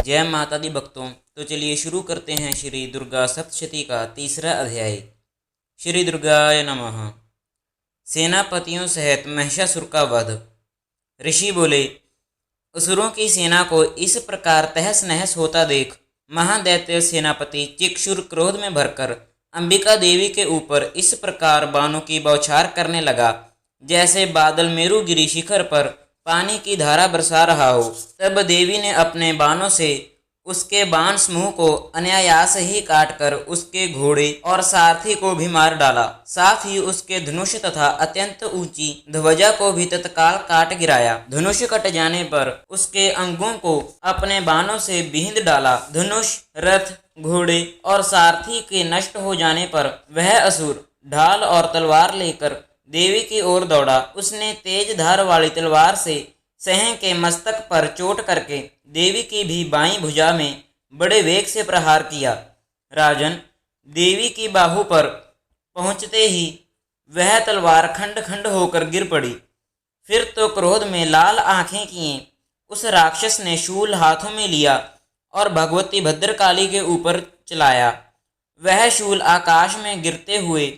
जय माता दी भक्तों। तो चलिए शुरू करते हैं श्री दुर्गा सप्तशती का तीसरा अध्याय। श्री दुर्गाय नमः। सेनापतियों सहित महिषासुर का वध। ऋषि बोले, असुरों की सेना को इस प्रकार तहस नहस होता देख महादैत्य सेनापति चिक्षुर क्रोध में भरकर अंबिका देवी के ऊपर इस प्रकार बाणों की बौछार करने लगा जैसे बादल मेरुगिरी शिखर पर पानी की धारा बरसा रहा हो। तब देवी ने अपने बाणों से उसके बाण समूह को अनायास ही काटकर उसके घोड़े और सारथी को भी मार डाला। साथ ही उसके धनुष तथा अत्यंत ऊंची ध्वजा को भी तत्काल काट गिराया। धनुष कट जाने पर उसके अंगों को अपने बाणों से बींध डाला। धनुष, रथ, घोड़े और सारथी के नष्ट हो जाने पर वह असुर ढाल और तलवार लेकर देवी की ओर दौड़ा। उसने तेज धार वाली तलवार से सह के मस्तक पर चोट करके देवी की भी बाईं भुजा में बड़े वेग से प्रहार किया। राजन, देवी की बाहु पर पहुंचते ही वह तलवार खंड खंड होकर गिर पड़ी। फिर तो क्रोध में लाल आंखें किए उस राक्षस ने शूल हाथों में लिया और भगवती भद्रकाली के ऊपर चलाया। वह शूल आकाश में गिरते हुए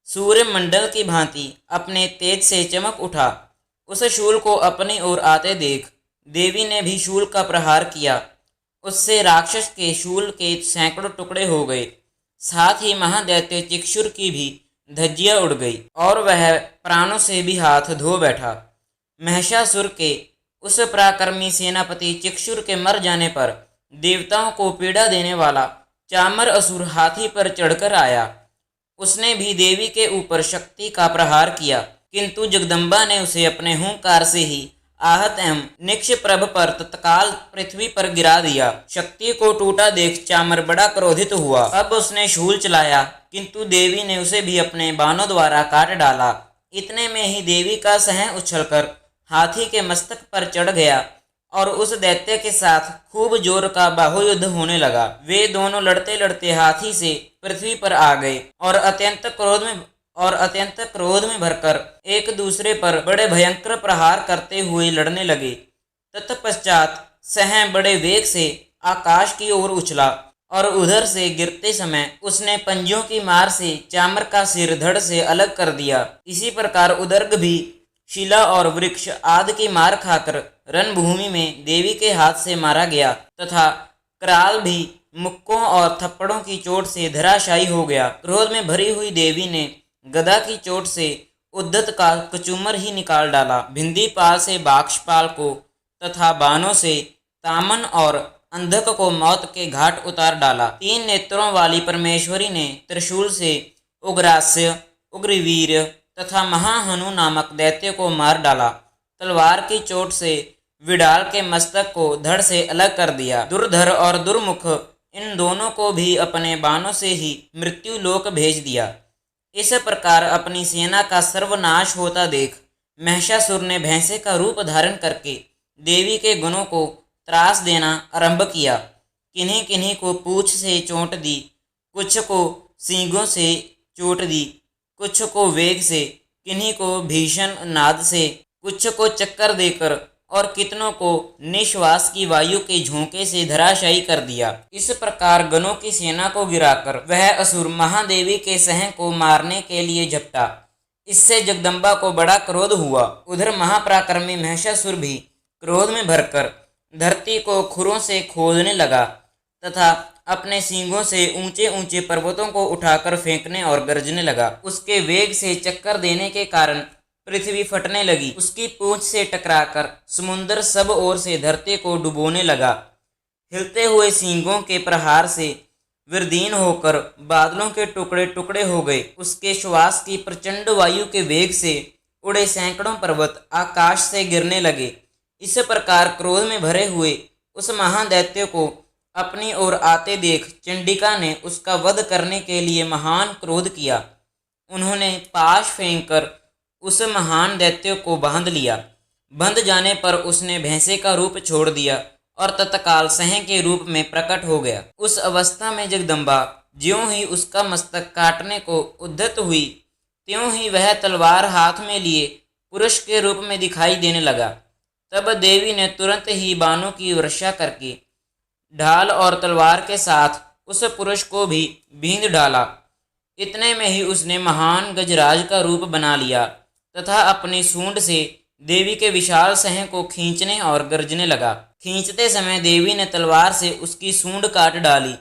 सूर्य मंडल की भांति अपने तेज से चमक उठा। उस शूल को अपनी ओर आते देख देवी ने भी शूल का प्रहार किया। उससे राक्षस के शूल के सैकड़ों टुकड़े हो गए। साथ ही महादैत्य चिक्षुर की भी धज्जियां उड़ गई और वह प्राणों से भी हाथ धो बैठा। महिषासुर के उस पराक्रमी सेनापति चिक्षुर के मर जाने पर देवताओं को पीड़ा देने वाला चामर असुर हाथी पर चढ़कर आया। उसने भी देवी के ऊपर शक्ति का प्रहार किया, किंतु जगदम्बा ने उसे अपने हुंकार से ही आहत एवं निक्षप्रभ पर तत्काल पृथ्वी पर गिरा दिया। शक्ति को टूटा देख चामर बड़ा क्रोधित हुआ। अब उसने शूल चलाया, किंतु देवी ने उसे भी अपने बाणों द्वारा काट डाला। इतने में ही देवी का सह उछलकर हाथी के मस्तक पर चढ़ गया और उस दैत्य के साथ खूब जोर का बाहुयुद्ध होने लगा। वे दोनों लड़ते लड़ते हाथी से पृथ्वी पर आ गए और अत्यंत क्रोध में भरकर एक दूसरे पर बड़े भयंकर प्रहार करते हुए लड़ने लगे। तत्पश्चात सह बड़े वेग से आकाश की ओर उछला और उधर से गिरते समय उसने पंजों की मार से चामर का सिर धड़ से अलग कर दिया। इसी प्रकार उदर्ग भी शिला और वृक्ष आदि की मार खाकर रणभूमि में देवी के हाथ से मारा गया तथा कराल भी मुक्कों और थप्पड़ों की चोट से धराशायी हो गया। क्रोध में भरी हुई देवी ने गदा की चोट से उद्धत का कचूमर ही निकाल डाला। भिंदीपाल से बाक्षपाल को तथा बाणों से तामन और अंधक को मौत के घाट उतार डाला। 3 नेत्रों वाली परमेश्वरी ने त्रिशूल से उग्रास्य, उग्रवीर तथा महाहनु नामक दैत्य को मार डाला। तलवार की चोट से विडाल के मस्तक को धड़ से अलग कर दिया। दुर्धर और दुर्मुख इन दोनों को भी अपने बाणों से ही मृत्यु लोक भेज दिया। इस प्रकार अपनी सेना का सर्वनाश होता देख महिषासुर ने भैंसे का रूप धारण करके देवी के गुणों को त्रास देना आरंभ किया। किन्हीं किन्हीं को पूंछ से चोट दी, कुछ को सींगों से चोट दी, कुछ को वेग से, किन्हीं को भीषण नाद से, कुछ को चक्कर देकर और कितनों को निश्वास की वायु के झोंके से धराशायी कर दिया। इस प्रकार गणों की सेना को गिराकर वह असुर महादेवी के सह को मारने के लिए झपटा। इससे जगदम्बा को बड़ा क्रोध हुआ। उधर महापराक्रमी महिषासुर भी क्रोध में भरकर धरती को खुरों से खोदने लगा तथा अपने सींगों से ऊंचे ऊंचे पर्वतों को उठाकर फेंकने और गरजने लगा। उसके वेग से चक्कर देने के कारण पृथ्वी फटने लगी। उसकी पूंछ से टकराकर समुद्र सब ओर से धरती को डुबोने लगा। हिलते हुए सींगों के प्रहार से विदीर्ण होकर बादलों के टुकड़े टुकड़े हो गए। उसके श्वास की प्रचंड वायु के वेग से उड़े सैकड़ों पर्वत आकाश से गिरने लगे। इस प्रकार क्रोध में भरे हुए उस महादैत्य को अपनी ओर आते देख चंडिका ने उसका वध करने के लिए महान क्रोध किया। उन्होंने पाश फेंककर उस महान दैत्य को बांध लिया। बंध जाने पर उसने भैंसे का रूप छोड़ दिया और तत्काल सह के रूप में प्रकट हो गया। उस अवस्था में जगदम्बा ज्यों ही उसका मस्तक काटने को उद्यत हुई, त्यों ही वह तलवार हाथ में लिए पुरुष के रूप में दिखाई देने लगा। तब देवी ने तुरंत ही बाणों की वर्षा करके ढाल और तलवार के साथ उस पुरुष को भी बींध डाला। इतने में ही उसने महान गजराज का रूप बना लिया तथा अपनी सूंड से देवी के विशाल सह को खींचने और गरजने लगा। खींचते समय देवी ने तलवार से उसकी सूंड काट डाली।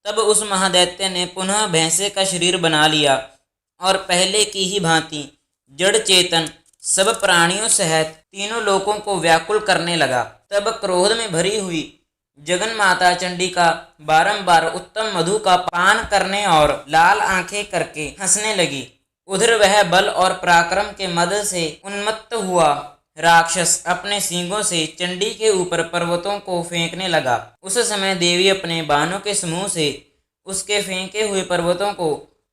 तब उस महादैत्य ने पुनः भैंसे का शरीर बना लिया और पहले की ही भांति जड़ चेतन सब प्राणियों सहित तीनों लोकों को व्याकुल करने लगा। तब क्रोध में भरी हुई जगन माता चंडिका बारंबार उत्तम मधु का पान करने और लाल आंखें करके हंसने लगी। उधर वह बल और पराक्रम के मद से उन्मत्त हुआ राक्षस अपने सींगों से चंडी के ऊपर पर्वतों को फेंकने लगा। उस समय देवी अपने बाणों के समूह से उसके फेंके हुए पर्वतों को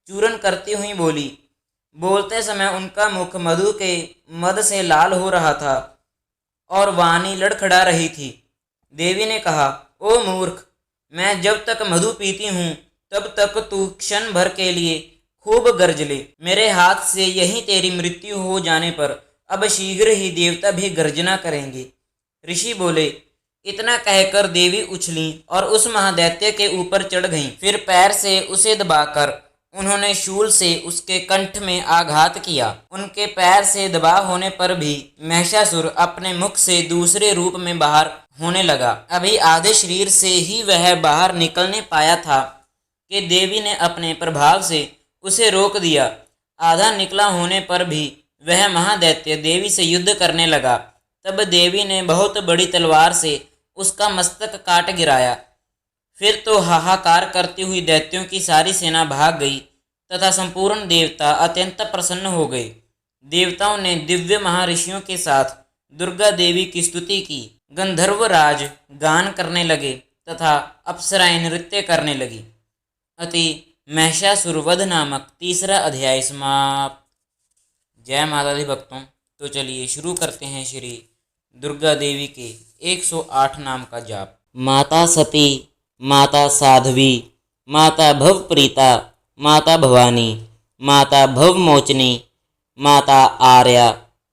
चूरन करती हुई बोली। बोलते समय उनका मुख मधु के मद से लाल हो रहा था और वाणी लड़खड़ा रही थी। देवी ने कहा, ओ मूर्ख, मैं जब तक मधु पीती हूँ तब तक तू क्षण भर के लिए खूब गरज ले। मेरे हाथ से यहीं तेरी मृत्यु हो जाने पर अब शीघ्र ही देवता भी गर्जना करेंगे। ऋषि बोले। इतना कहकर देवी उछली और उस महादैत्य के ऊपर चढ़ गईं। फिर पैर से उसे दबाकर उन्होंने शूल से उसके कंठ में आघात किया। उनके पैर से दबा होने पर भी महिषासुर अपने मुख से दूसरे रूप में बाहर होने लगा। अभी आधे शरीर से ही वह बाहर निकलने पाया था कि देवी ने अपने प्रभाव से उसे रोक दिया। आधा निकला होने पर भी वह महादैत्य देवी से युद्ध करने लगा। तब देवी ने बहुत बड़ी तलवार से उसका मस्तक काट गिराया। फिर तो हाहाकार करती हुई दैत्यों की सारी सेना भाग गई तथा संपूर्ण देवता अत्यंत प्रसन्न हो गए। देवताओं ने दिव्य महर्षियों के साथ दुर्गा देवी की स्तुति की। गंधर्वराज गान करने लगे तथा अप्सराएं नृत्य करने लगी। अति महिषासुर वध नामक तीसरा अध्याय समाप्त। जय माता दी भक्तों। तो चलिए शुरू करते हैं श्री दुर्गा देवी के 108 नाम का जाप। माता सती, माता साध्वी, माता भवप्रीता, माता भवानी, माता भवमोचनी, माता आर्या,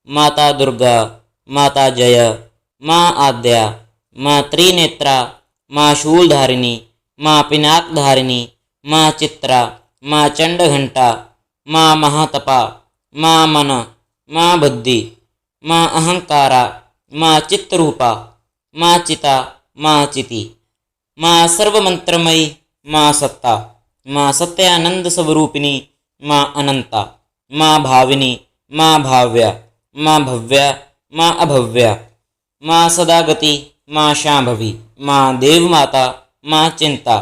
माता दुर्गा, माता जय, माँ आद्या, माँ त्रिनेत्रा, माँ शूलधारिणी, माँ पिनाकधारिणी, माँ चित्रा, माँ चंडघंटा, माँ महातपा, माँ मन, माँ बुद्धि, माँ अहंकारा, माँ चित्तरूपा, माँ चिता, माँ चिति, माँ सर्वमंत्रमयी, माँ सत्ता, माँ सत्यानंद स्वरूपिणी, माँ अनंता, माँ भाविनी, माँ भाव्या, माँ भव्या, माँ अभव्या, माँ सदागति, माँ शांभवी, माँ देवमाता, माँ चिंता,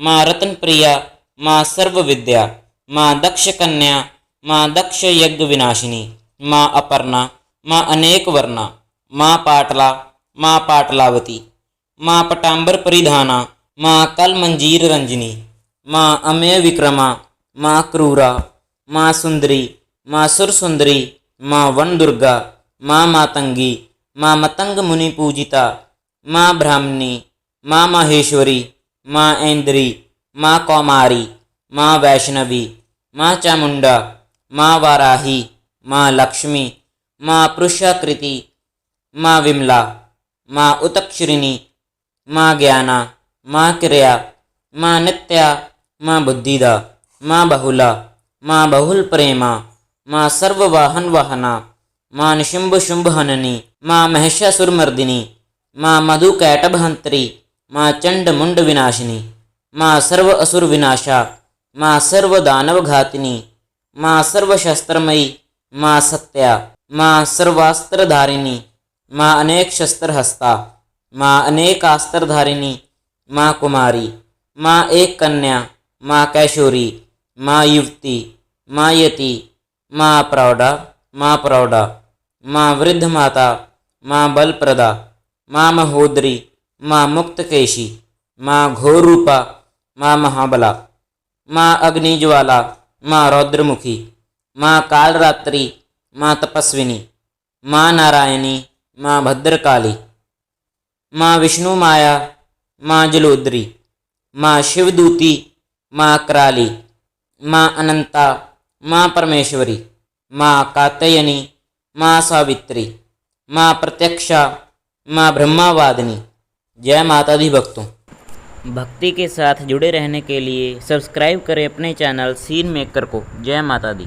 माँ रत्नप्रिया, माँ सर्वविद्या, माँ दक्ष कन्या, माँ दक्ष यज्ञ विनाशिनी, माँ अपर्णा, माँ अनेक वर्णा, माँ पाटला, माँ पाटलावती, माँ पटाम्बर परिधाना, माँ कलमंजीर रंजनी, माँ अमेय विक्रमा, माँ क्रूरा, माँ सुंदरी, माँ सुरसुंदरी, माँ वन दुर्गा, माँ मातंगी, माँ मतंग मुनि पूजिता, माँ ब्राह्मणी, माँ माहेश्वरी, माँ ऐन्द्री, माँ कौमारी, माँ वैष्णवी, माँ चामुंडा, माँ वाराही, माँ लक्ष्मी, माँ पुरुषाकृति, माँ विमला, माँ उत्तक्षरिणी, माँ ज्ञाना, माँ क्रिया, माँ नित्या, माँ बुद्धिदा, माँ बहुला, माँ बहुल प्रेमा, माँ सर्ववाहन वाहना, माँ निशुंभ शुंभ हननी, माँ महिषासुरमर्दिनी, माँ मधुकैटभहंत्री, माँ चंड मुंड विनाशिनी, माँ सर्व असुर विनाशा, माँ सर्व दानव घातिनी, माँ सर्वशस्त्रमयी, माँ सत्या, माँ सर्वास्त्रधारिणी, माँ अनेक शस्त्र हस्ता, माँ अनेकास्त्रधारिणी, माँ कुमारी, माँ एक कन्या, माँ कैशोरी, माँ युवती, माँ यति, माँ प्रौढ़ा, माँ प्रौढ़ा, माँ वृद्ध माता, माँ बलप्रदा, माँ महोदरी, माँ मुक्तकेशी, माँ घोर रूपा, माँ महाबला, माँ अग्निज्वाला, माँ रौद्रमुखी, माँ कालरात्रि, माँ तपस्विनी, माँ नारायणी, माँ भद्रकाली, माँ विष्णु माया, माँ जलोदरी, माँ शिवदूती, माँ कराली, माँ अनंता, माँ परमेश्वरी, माँ कात्यायनी, माँ सावित्री, माँ प्रत्यक्षा, माँ ब्रह्मावादिनी। जय माता दी भक्तों। भक्ति के साथ जुड़े रहने के लिए सब्सक्राइब करें अपने चैनल सीन मेकर को। जय माता दी।